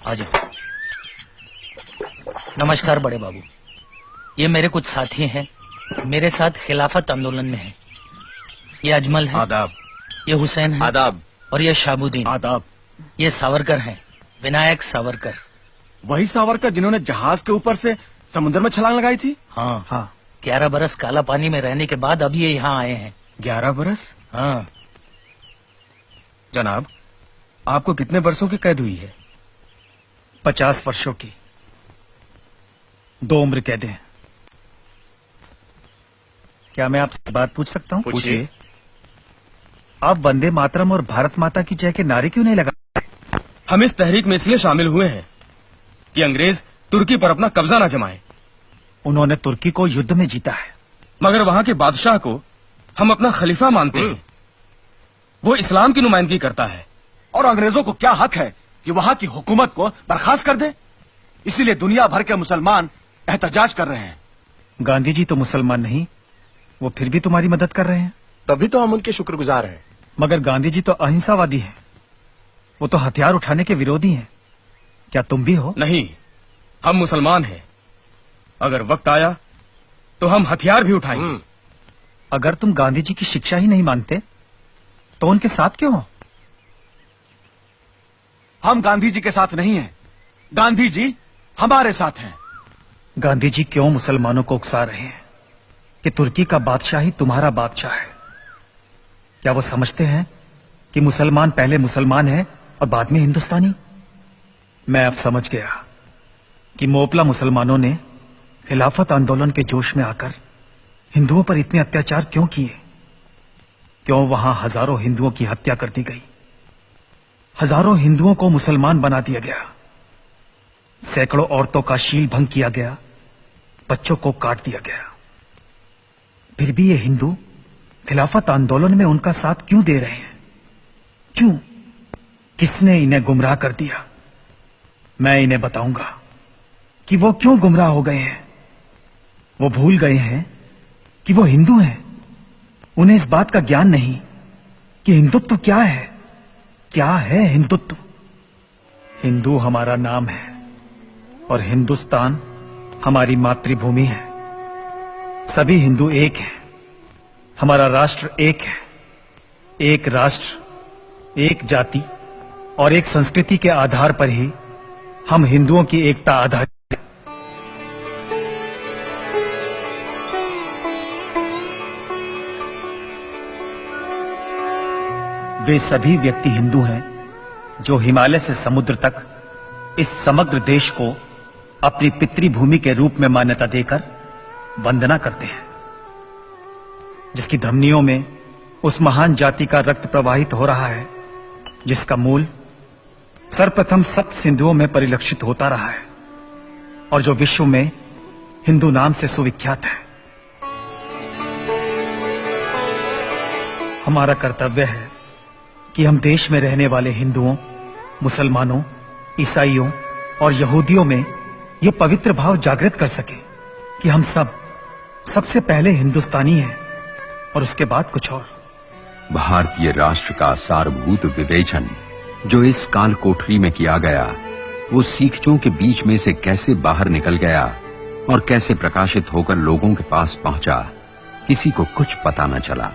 आ जाओ। नमस्कार बड़े बाबू, ये मेरे कुछ साथी हैं, मेरे साथ खिलाफत आंदोलन में हैं। ये अजमल है, आदाब। ये हुसैन है, आदाब। और ये शाहबुद्दीन। आदाब। ये सावरकर हैं, विनायक सावरकर। वही सावरकर जिन्होंने जहाज के ऊपर से समुद्र में छलांग लगाई थी? हाँ हाँ, 11 बरस काला पानी में रहने के बाद अब ये यहाँ आए हैं। 11 बरस? हाँ जनाब, आपको कितने वर्षों की कैद हुई है? 50 वर्षों की। 2 उम्र कैद हैं। क्या मैं आपसे बात पूछ सकता हूँ? पूछिए। आप वंदे मातरम और भारत माता की जय के नारे क्यों नहीं लगा? हम इस तहरीक में इसलिए शामिल हुए हैं कि अंग्रेज तुर्की पर अपना कब्जा न जमाए। उन्होंने तुर्की को युद्ध में जीता है, मगर वहां के बादशाह को हम अपना खलीफा मानते हैं। वो इस्लाम की नुमाइंदगी करता है और अंग्रेजों को क्या हक है कि वहां की हुकूमत को बर्खास्त कर दे? इसीलिए दुनिया भर के मुसलमान एहतजाज कर रहे हैं। गांधी जी तो मुसलमान नहीं, वो फिर भी तुम्हारी मदद कर रहे हैं। तभी तो हम उनके शुक्रगुजार हैं। मगर गांधी जी तो अहिंसावादी हैं, वो तो हथियार उठाने के विरोधी हैं। क्या तुम भी हो? नहीं, हम मुसलमान हैं। अगर वक्त आया तो हम हथियार भी उठाएंगे। अगर तुम गांधी जी की शिक्षा ही नहीं मानते तो उनके साथ क्यों हो? हम गांधी जी के साथ नहीं हैं, गांधी जी हमारे साथ हैं। गांधी जी क्यों मुसलमानों को उकसा रहे हैं कि तुर्की का बादशाह ही तुम्हारा बादशाह है? क्या वो समझते हैं कि मुसलमान पहले मुसलमान है और बाद में हिंदुस्तानी? मैं अब समझ गया कि मोपला मुसलमानों ने खिलाफत आंदोलन के जोश में आकर हिंदुओं पर इतने अत्याचार क्यों किए। क्यों वहां हजारों हिंदुओं की हत्या कर दी गई, हजारों हिंदुओं को मुसलमान बना दिया गया, सैकड़ों औरतों का शील भंग किया गया, बच्चों को काट दिया गया। फिर भी ये हिंदू खिलाफत आंदोलन में उनका साथ क्यों दे रहे हैं? क्यों? किसने इन्हें गुमराह कर दिया? मैं इन्हें बताऊंगा कि वो क्यों गुमराह हो गए हैं। वो भूल गए हैं कि वो हिंदू हैं। उन्हें इस बात का ज्ञान नहीं कि हिंदुत्व क्या है। क्या है हिंदुत्व? हिंदू हमारा नाम है और हिंदुस्तान हमारी मातृभूमि है। सभी हिंदू एक हैं, हमारा राष्ट्र एक है। एक राष्ट्र, एक जाति और एक संस्कृति के आधार पर ही हम हिंदुओं की एकता आधारित है। वे सभी व्यक्ति हिंदू हैं जो हिमालय से समुद्र तक इस समग्र देश को अपनी पितृभूमि के रूप में मान्यता देकर वंदना करते हैं, जिसकी धमनियों में उस महान जाति का रक्त प्रवाहित हो रहा है जिसका मूल सर्वप्रथम सप्त सिंधुओं में परिलक्षित होता रहा है और जो विश्व में हिंदू नाम से सुविख्यात है। हमारा कर्तव्य है कि हम देश में रहने वाले हिंदुओं, मुसलमानों, ईसाइयों और यहूदियों में यह पवित्र भाव जागृत कर सके कि हम सब सबसे पहले हिंदुस्तानी हैं और उसके बाद कुछ और। भारतीय राष्ट्र का सारभूत विवेचन जो इस काल कोठरी में किया गया, वो सीखचों के बीच में से कैसे बाहर निकल गया और कैसे प्रकाशित होकर लोगों के पास पहुंचा, किसी को कुछ पता न चला।